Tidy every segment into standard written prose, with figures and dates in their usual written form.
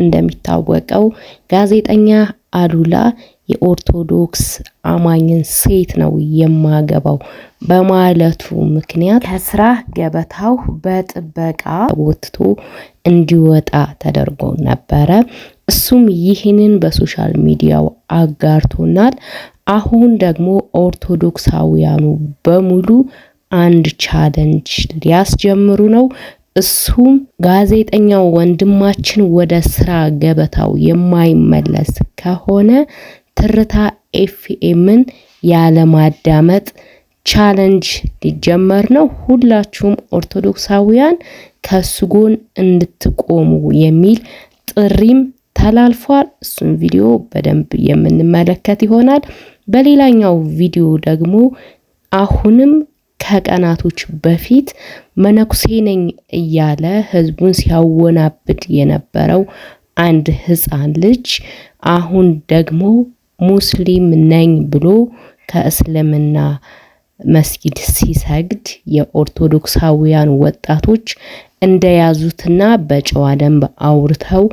እንደሚታወቀው ጋዜጠኛ አሉላ የኦርቶዶክስ አማኝን ሴት ነው የማገባው በማለቱ ምክንያት ከስራ ገበታው በጥበቃ ወጥቶ እንዲወጣ ተደርጎ ነበር። እሱም ይህንን በሶሻል ሚዲያው አጋርቶናል። አሁን ደግሞ ኦርቶዶክሳውያኑ በሙሉ አንድ ቻሌንጅ ሊያስጀምሩ ነው። እሱም ጋዜጠኛው ወንድማችን ወደ ስራ ገበታው የማይመለስ ከሆነ ትርታ ኤፍኤምን ያለማዳመጥ ቻሌንጅ ሊጀመር ነው። ሁላችሁም ኦርቶዶክሳውያን ከሱ ጎን እንድትቆሙ የሚል ጥሪም ተላልፏል። እሱን ቪዲዮ በደንብ የምንመለከት ይሆናል። በሌላኛው ቪዲዮ ደግሞ አሁንም ከቀናቶች በፊት መነኩሴ ነኝ እያለ ህዝቡን ሲያወናብድ የነበረው አንድ ህፃን ልጅ አሁን ደግሞ ሙስሊም ነኝ ብሎ ከእስልምና መስጊድ ሲሰግድ የኦርቶዶክሳውያን ወጣቶች እንደያዙትና በጨዋ ደንብ አውርተው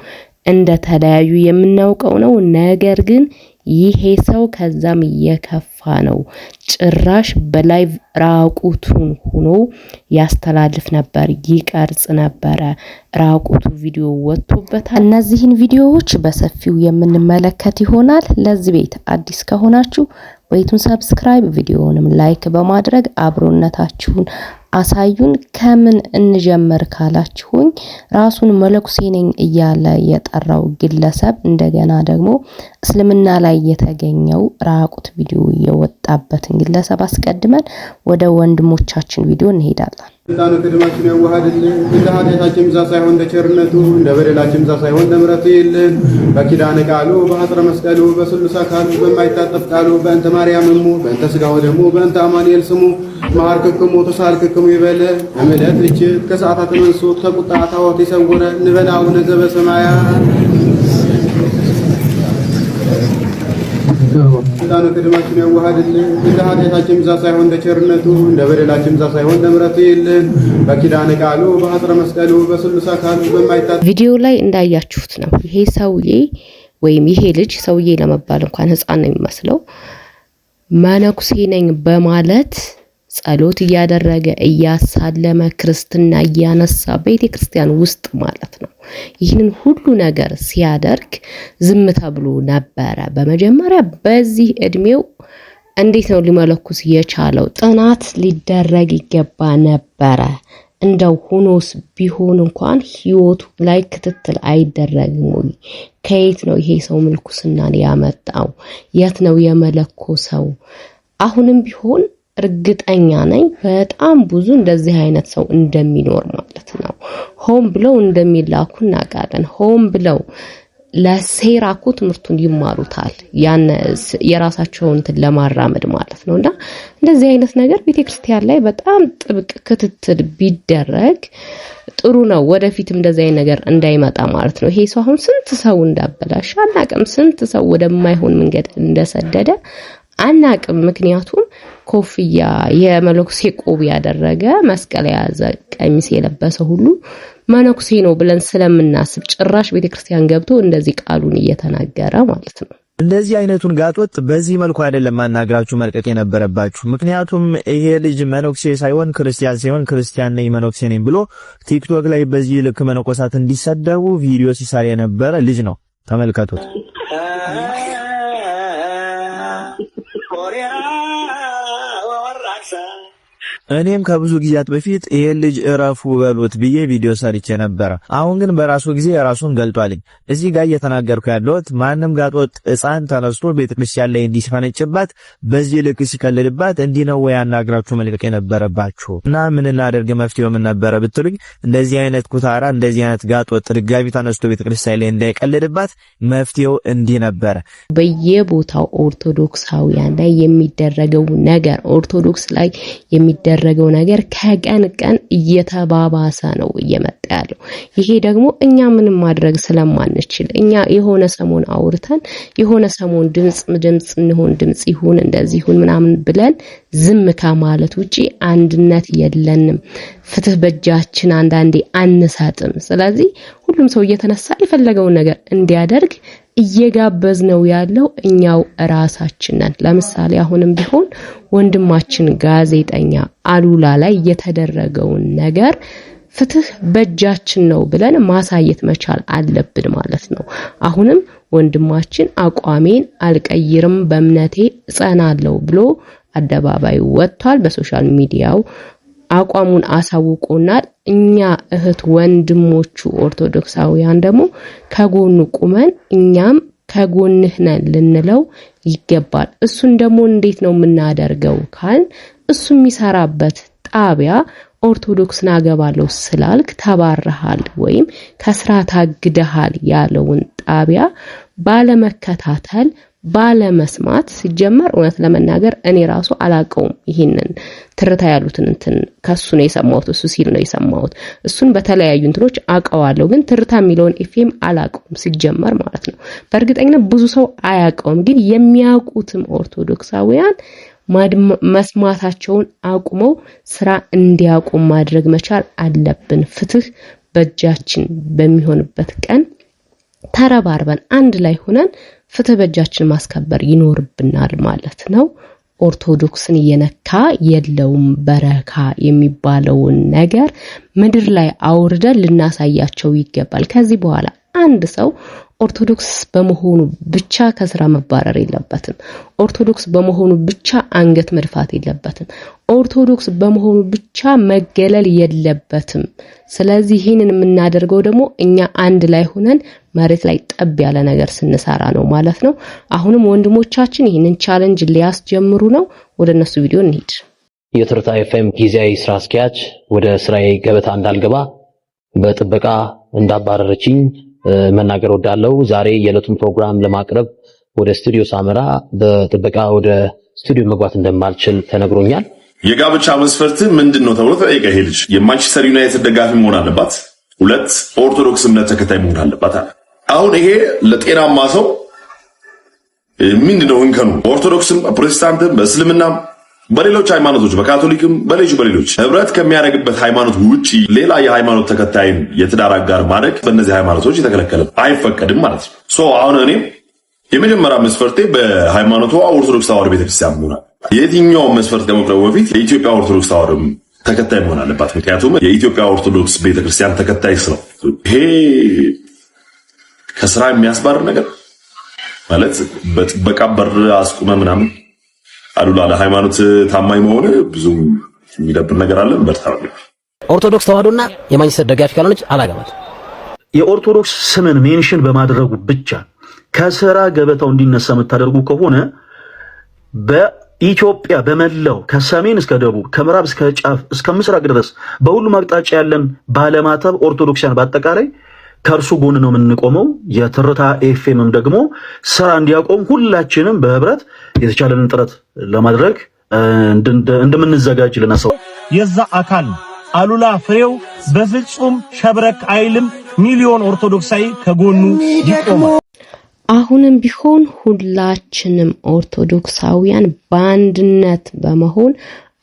እንደተለያዩ የምናውቀው ነው። ነገር ግን ይሄ ሰው ከዛም የከፋ ነው። ጭራሽ በላይቭ ራቁቱን ሆኖ ያስተላልፍ ነበር፣ ይቀርጽ ነበር። ራቁቱ ቪዲዮ ወጥቶበታል። እነዚህን ቪዲዮዎች በሰፊው የምንመለከት ይሆናል። ለዚህ ቤት አዲስ ከሆናችሁ ቤቱን ሰብስክራይብ፣ ቪዲዮውንም ላይክ በማድረግ አብሮነታችሁን አሳዩን። ከምን እንጀምር ካላችሁኝ ራሱን መነኩሴ ነኝ እያለ የጠራው ግለሰብ እንደገና ደግሞ እስልምና ላይ የተገኘው ራቁት ቪዲዮ የወጣበትን ግለሰብ አስቀድመን ወደ ወንድሞቻችን ቪዲዮ እንሄዳለን። እንታነ ከደማችን ያዋሃድልን እንደ ኃጢአታችን ብዛት ሳይሆን እንደ ቸርነቱ እንደ በደላችን ብዛት ሳይሆን እንደ ምሕረቱ ይልን። በኪዳነ ቃሉ በሐጽረ መስቀሉ በስሉስ አካሉ በማይታጠፍ ቃሉ በእንተ ማርያም እሙ በእንተ ሥጋው ደግሞ በእንተ አማኑኤል ስሙ ማርክክሙ ተሳልክክሙ ይበለ እምለት እጅት ከሰዓታት መንሱት ከቁጣ ታወት ይሰውረ ንበላው ነዘበ ሰማያት እንታነ ከደማችን ያዋሃድልን እንደ ኃጢአታችን ብዛት ሳይሆን እንደ ቸርነቱ እንደ በደላችን ብዛት ሳይሆን እንደ ምሕረቱ ይልን። በኪዳነ ቃሉ በሐጽረ መስቀሉ በስሉስ አካሉ በማይታጠፍ ቪዲዮ ላይ እንዳያችሁት ነው። ይሄ ሰውዬ ወይም ይሄ ልጅ ሰውዬ ለመባል እንኳን ህፃን ነው የሚመስለው መነኩሴ ነኝ በማለት ጸሎት እያደረገ እያሳለመ ክርስትና እያነሳ ቤተክርስቲያን ውስጥ ማለት ነው። ይህንን ሁሉ ነገር ሲያደርግ ዝም ተብሎ ነበረ። በመጀመሪያ በዚህ እድሜው እንዴት ነው ሊመለኩስ የቻለው? ጥናት ሊደረግ ይገባ ነበረ። እንደው ሆኖስ ቢሆን እንኳን ህይወቱ ላይ ክትትል አይደረግም ወይ? ከየት ነው ይሄ ሰው ምልኩስናን ያመጣው? የት ነው የመለኮሰው? አሁንም ቢሆን እርግጠኛ ነኝ በጣም ብዙ እንደዚህ አይነት ሰው እንደሚኖር ማለት ነው። ሆም ብለው እንደሚላኩ እናውቃለን። ሆም ብለው ለሴራ እኮ ትምህርቱን ይማሩታል። ያን የራሳቸውን ለማራመድ ማለት ነውና እንደዚህ አይነት ነገር ቤተክርስቲያን ላይ በጣም ጥብቅ ክትትል ቢደረግ ጥሩ ነው። ወደፊትም እንደዚህ አይነት ነገር እንዳይመጣ ማለት ነው። ይሄ ሰው አሁን ስንት ሰው እንዳበላሽ አናቅም። ስንት ሰው ወደማይሆን መንገድ እንደሰደደ አናቅም። ምክንያቱም ኮፍያ የመነኩሴ ቆብ ያደረገ መስቀል የያዘ ቀሚስ የለበሰ ሁሉ መነኩሴ ነው ብለን ስለምናስብ ጭራሽ ቤተክርስቲያን ገብቶ እንደዚህ ቃሉን እየተናገረ ማለት ነው። እንደዚህ አይነቱን ጋጦት በዚህ መልኩ አይደለም ማናግራችሁ መልቀቅ የነበረባችሁ። ምክንያቱም ይሄ ልጅ መነኩሴ ሳይሆን ክርስቲያን ሲሆን ክርስቲያን ነኝ መነኩሴ ነኝ ብሎ ቲክቶክ ላይ በዚህ ልክ መነኮሳት እንዲሰደቡ ቪዲዮ ሲሰራ የነበረ ልጅ ነው። ተመልከቱት። እኔም ከብዙ ጊዜያት በፊት ይሄን ልጅ እረፉ በሉት ብዬ ቪዲዮ ሰርቼ ነበር። አሁን ግን በራሱ ጊዜ ራሱን ገልጧልኝ። እዚህ ጋር እየተናገርኩ ያለሁት ማንም ጋጦት ሕፃን ተነስቶ ቤተክርስቲያን ላይ እንዲፈነጭባት በዚህ ልክ ሲከልልባት እንዲህ ነው ወይ አናግራችሁ መልቀቅ የነበረባችሁ? እና ምን እናደርግ መፍትሄው ምን ነበረ ብትሉኝ እንደዚህ አይነት ኩታራ እንደዚህ አይነት ጋጦት ድጋሚ ተነስቶ ቤተክርስቲያን ላይ እንዳይቀልልባት መፍትሄው እንዲህ ነበረ። በየቦታው ኦርቶዶክሳውያን ላይ የሚደረገው ነገር ኦርቶዶክስ ላይ የሚደረገው የሚደረገው ነገር ከቀን ቀን እየተባባሰ ነው እየመጣ ያለው። ይሄ ደግሞ እኛ ምንም ማድረግ ስለማንችል እኛ የሆነ ሰሞን አውርተን የሆነ ሰሞን ድምጽ ይሁን እንደዚህ ይሁን ምናምን ብለን ዝም ከማለት ውጪ አንድነት የለንም። ፍትህ በእጃችን አንዳንዴ አንሰጥም። ስለዚህ ሁሉም ሰው እየተነሳ የፈለገውን ነገር እንዲያደርግ እየጋበዝነው ያለው እኛው ራሳችን ነን። ለምሳሌ አሁንም ቢሆን ወንድማችን ጋዜጠኛ አሉላ ላይ የተደረገውን ነገር ፍትህ በእጃችን ነው ብለን ማሳየት መቻል አለብን ማለት ነው። አሁንም ወንድማችን አቋሜን አልቀይርም በእምነቴ እጸናለሁ ብሎ አደባባይ ወጥቷል። በሶሻል ሚዲያው አቋሙን አሳውቆናል። እኛ እህት ወንድሞቹ ኦርቶዶክሳውያን ደግሞ ከጎኑ ቁመን እኛም ከጎንህ ነን ልንለው ይገባል። እሱን ደግሞ እንዴት ነው የምናደርገው ካል እሱ የሚሰራበት ጣቢያ ኦርቶዶክስን አገባለሁ ስላልክ ተባረሃል ወይም ከስራ ታግደሃል ያለውን ጣቢያ ባለመከታተል ባለመስማት ሲጀመር እውነት ለመናገር እኔ ራሱ አላቀውም። ይሄንን ትርታ ያሉትን እንትን ከሱ ነው የሰማሁት። እሱ ሲል ነው የሰማሁት። እሱን በተለያዩ እንትኖች አቀዋለሁ፣ ግን ትርታ የሚለውን ኤፍኤም አላቀውም ሲጀመር ማለት ነው። በእርግጠኝነት ብዙ ሰው አያቀውም፣ ግን የሚያውቁትም ኦርቶዶክሳውያን መስማታቸውን አቁመው ስራ እንዲያቆም ማድረግ መቻል አለብን። ፍትህ በእጃችን በሚሆንበት ቀን ተረባርበን አንድ ላይ ሆነን ፍትህ በእጃችን ማስከበር ይኖርብናል ማለት ነው። ኦርቶዶክስን የነካ የለውም በረካ የሚባለውን ነገር ምድር ላይ አውርደን ልናሳያቸው ይገባል። ከዚህ በኋላ አንድ ሰው ኦርቶዶክስ በመሆኑ ብቻ ከስራ መባረር የለበትም። ኦርቶዶክስ በመሆኑ ብቻ አንገት መድፋት የለበትም። ኦርቶዶክስ በመሆኑ ብቻ መገለል የለበትም። ስለዚህ ይህንን የምናደርገው ደግሞ እኛ አንድ ላይ ሆነን መሬት ላይ ጠብ ያለ ነገር ስንሰራ ነው ማለት ነው። አሁንም ወንድሞቻችን ይህንን ቻሌንጅ ሊያስጀምሩ ነው። ወደ እነሱ ቪዲዮ እንሂድ። የትርታ ኤፍኤም ጊዜያዊ ስራ አስኪያጅ ወደ ስራዬ ገበታ እንዳልገባ በጥበቃ እንዳባረረችኝ መናገር ወዳለው። ዛሬ የዕለቱን ፕሮግራም ለማቅረብ ወደ ስቱዲዮ ሳመራ በጥበቃ ወደ ስቱዲዮ መግባት እንደማልችል ተነግሮኛል። የጋብቻ መስፈርት ምንድነው ተብሎ ተጠይቀ። ይሄ ልጅ የማንቸስተር ዩናይትድ ደጋፊ መሆን አለባት፣ 2 ኦርቶዶክስ እምነት ተከታይ መሆን አለባት አለ። አሁን ይሄ ለጤናማ ሰው ምንድነው እንከኑ? ኦርቶዶክስም፣ ፕሮቴስታንትም፣ በእስልምናም በሌሎች ሃይማኖቶች በካቶሊክም በሌሎች ህብረት ከሚያደርግበት ሃይማኖት ውጪ ሌላ የሃይማኖት ተከታይን የትዳር አጋር ማድረግ በእነዚህ ሃይማኖቶች የተከለከለ አይፈቀድም ማለት ነው። አሁን እኔ የመጀመሪያ መስፈርቴ በሃይማኖቷ ኦርቶዶክስ ተዋሕዶ ቤተክርስቲያን መሆን አለባት። የትኛው መስፈርት ከመቅረቡ በፊት የኢትዮጵያ ኦርቶዶክስ ተዋሕዶ ተከታይ መሆን አለባት። ምክንያቱም የኢትዮጵያ ኦርቶዶክስ ቤተክርስቲያን ተከታይ ስለው ይሄ ከስራ የሚያስባር ነገር ማለት በጥበቃ በር አስቁመ ምናምን አሉላ ለሃይማኖት ታማኝ መሆን ብዙ የሚደብር ነገር አለ። በርታው ኦርቶዶክስ ተዋሕዶና የማንቸስተር ደጋፊ ካልሆነች አላገባት። የኦርቶዶክስ ስምን ሜንሽን በማድረጉ ብቻ ከስራ ገበታው እንዲነሳ የምታደርጉ ከሆነ በኢትዮጵያ በመላው ከሰሜን እስከ ደቡብ ከምዕራብ እስከ ጫፍ እስከ ምስራቅ ድረስ በሁሉም አቅጣጫ ያለን ባለማተብ ኦርቶዶክሲያን በአጠቃላይ ከእርሱ ጎን ነው የምንቆመው። የትርታ ኤፍኤምም ደግሞ ስራ እንዲያቆም ሁላችንም በህብረት የተቻለንን ጥረት ለማድረግ እንደምንዘጋጅ ልናስብ የዛ አካል አሉላ ፍሬው በፍጹም ሸብረክ አይልም። ሚሊዮን ኦርቶዶክሳዊ ከጎኑ ይቆማል። አሁንም ቢሆን ሁላችንም ኦርቶዶክሳውያን በአንድነት በመሆን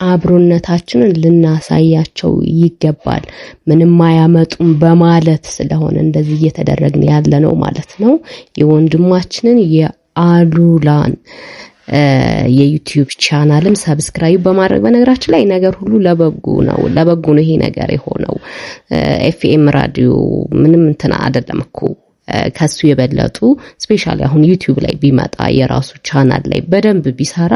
አብሮነታችንን ልናሳያቸው ይገባል። ምንም አያመጡም በማለት ስለሆነ እንደዚህ እየተደረግን ያለ ነው ማለት ነው። የወንድማችንን የአሉላን የዩቲዩብ ቻናልም ሰብስክራይብ በማድረግ በነገራችን ላይ ነገር ሁሉ ለበጎ ነው ይሄ ነገር የሆነው። ኤፍኤም ራዲዮ ምንም እንትና አይደለም እኮ ከሱ የበለጡ ስፔሻሊ አሁን ዩቲዩብ ላይ ቢመጣ የራሱ ቻናል ላይ በደንብ ቢሰራ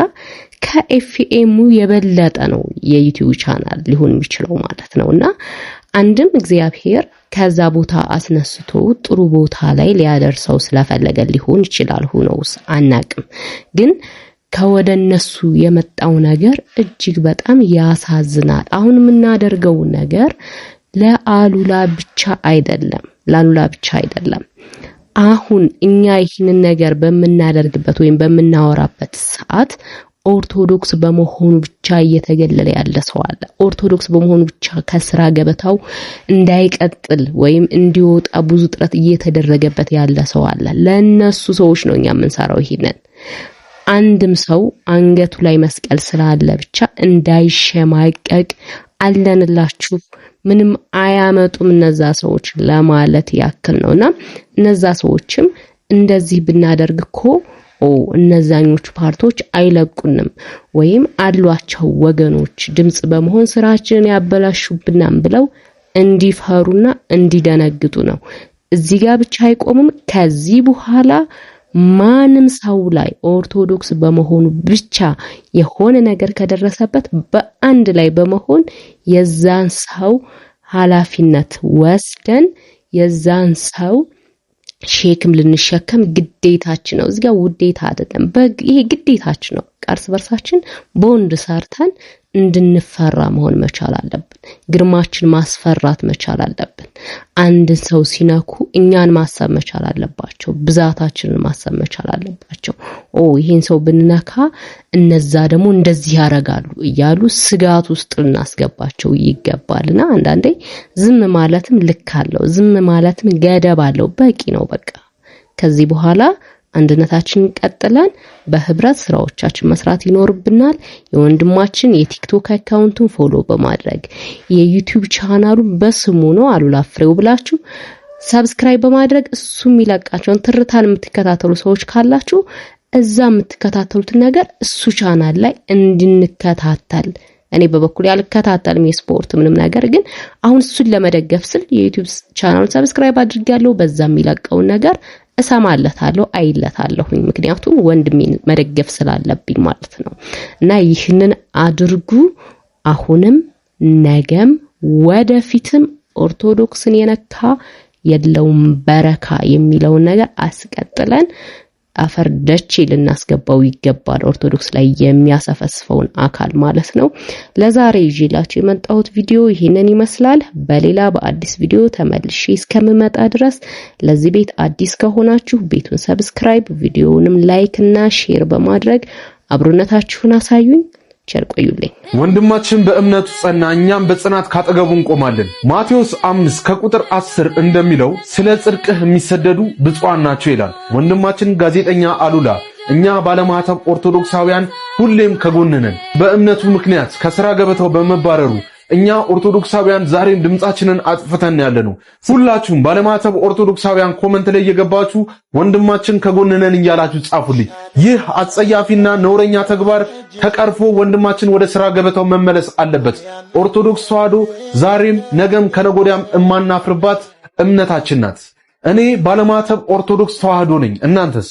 ከኤፍኤሙ የበለጠ ነው የዩቲዩብ ቻናል ሊሆን የሚችለው ማለት ነውና አንድም እግዚአብሔር ከዛ ቦታ አስነስቶ ጥሩ ቦታ ላይ ሊያደርሰው ስለፈለገ ሊሆን ይችላል። ሆኖስ አናቅም። ግን ከወደነሱ የመጣው ነገር እጅግ በጣም ያሳዝናል። አሁን የምናደርገው ነገር ለአሉላ ብቻ አይደለም። አሁን እኛ ይህንን ነገር በምናደርግበት ወይም በምናወራበት ሰዓት ኦርቶዶክስ በመሆኑ ብቻ እየተገለለ ያለ ሰው አለ። ኦርቶዶክስ በመሆኑ ብቻ ከስራ ገበታው እንዳይቀጥል ወይም እንዲወጣ ብዙ ጥረት እየተደረገበት ያለ ሰው አለ። ለነሱ ሰዎች ነው እኛ የምንሰራው ይሄንን። አንድም ሰው አንገቱ ላይ መስቀል ስላለ ብቻ እንዳይሸማቀቅ አለንላችሁ፣ ምንም አያመጡም እነዛ ሰዎች ለማለት ያክል ነውና እነዛ ሰዎችም እንደዚህ ብናደርግ እኮ እነዛኞቹ ፓርቶች አይለቁንም ወይም አሏቸው ወገኖች ድምጽ በመሆን ስራችንን ያበላሹብናም ብለው እንዲፈሩና እንዲደነግጡ ነው። እዚህ ጋር ብቻ አይቆምም። ከዚህ በኋላ ማንም ሰው ላይ ኦርቶዶክስ በመሆኑ ብቻ የሆነ ነገር ከደረሰበት በአንድ ላይ በመሆን የዛን ሰው ኃላፊነት ወስደን የዛን ሰው ሼክም ልንሸከም ግዴታችን ነው። እዚህ ጋር ውዴታ አይደለም፣ ይሄ ግዴታችን ነው። እርስ በርሳችን ቦንድ ሰርተን እንድንፈራ መሆን መቻል አለብን። ግርማችን ማስፈራት መቻል አለብን። አንድ ሰው ሲነኩ እኛን ማሰብ መቻል አለባቸው። ብዛታችንን ማሰብ መቻል አለባቸው። ይሄን ሰው ብንነካ እነዛ ደግሞ እንደዚህ ያረጋሉ እያሉ ስጋት ውስጥ ልናስገባቸው ይገባልና አንዳንዴ ዝም ማለትም ልክ አለው። ዝም ማለትም ገደብ አለው። በቂ ነው በቃ። ከዚህ በኋላ አንድነታችንን ቀጥለን በህብረት ስራዎቻችን መስራት ይኖርብናል። የወንድማችን የቲክቶክ አካውንቱን ፎሎ በማድረግ የዩቲዩብ ቻናሉን በስሙ ነው አሉላ ፍሬው ብላችሁ ሰብስክራይብ በማድረግ እሱ የሚለቃቸውን ትርታን የምትከታተሉ ሰዎች ካላችሁ እዛ የምትከታተሉትን ነገር እሱ ቻናል ላይ እንድንከታተል። እኔ በበኩል ያልከታተልም የስፖርት ምንም ነገር ግን አሁን እሱን ለመደገፍ ስል የዩቲዩብ ቻናሉን ሰብስክራይብ አድርጋለሁ። በዛ የሚለቀው ነገር እሰማለታለሁ አይለታለሁኝ። ምክንያቱም ወንድሜን መደገፍ ስላለብኝ ማለት ነው። እና ይህንን አድርጉ። አሁንም ነገም ወደፊትም ኦርቶዶክስን የነካ የለውም በረካ የሚለውን ነገር አስቀጥለን አፈር ደቼ ልናስገባው ይገባል። ኦርቶዶክስ ላይ የሚያሰፈስፈውን አካል ማለት ነው። ለዛሬ ይዤላችሁ የመጣሁት ቪዲዮ ይሄንን ይመስላል። በሌላ በአዲስ ቪዲዮ ተመልሼ እስከምመጣ ድረስ ለዚህ ቤት አዲስ ከሆናችሁ ቤቱን ሰብስክራይብ፣ ቪዲዮውንም ላይክ እና ሼር በማድረግ አብሮነታችሁን አሳዩኝ። ቸር ቆዩልኝ። ወንድማችን በእምነቱ ጸና፣ እኛም በጽናት ካጠገቡ እንቆማለን። ማቴዎስ 5 ከቁጥር 10 እንደሚለው ስለ ጽድቅህ የሚሰደዱ ብፁዓን ናቸው ይላል። ወንድማችን ጋዜጠኛ አሉላ እኛ ባለማህተብ ኦርቶዶክሳውያን ሁሌም ከጎንነን። በእምነቱ ምክንያት ከሥራ ገበታው በመባረሩ እኛ ኦርቶዶክሳውያን ዛሬም ድምጻችንን አጥፍተን ያለነው። ሁላችሁም ባለማህተብ ኦርቶዶክሳውያን ኮመንት ላይ እየገባችሁ ወንድማችን ከጎንነን እያላችሁ ጻፉልኝ። ይህ አጸያፊና ነውረኛ ተግባር ተቀርፎ ወንድማችን ወደ ሥራ ገበታው መመለስ አለበት። ኦርቶዶክስ ተዋሕዶ ዛሬም ነገም ከነጎዳም እማናፍርባት እምነታችን ናት። እኔ ባለማህተብ ኦርቶዶክስ ተዋሕዶ ነኝ። እናንተስ?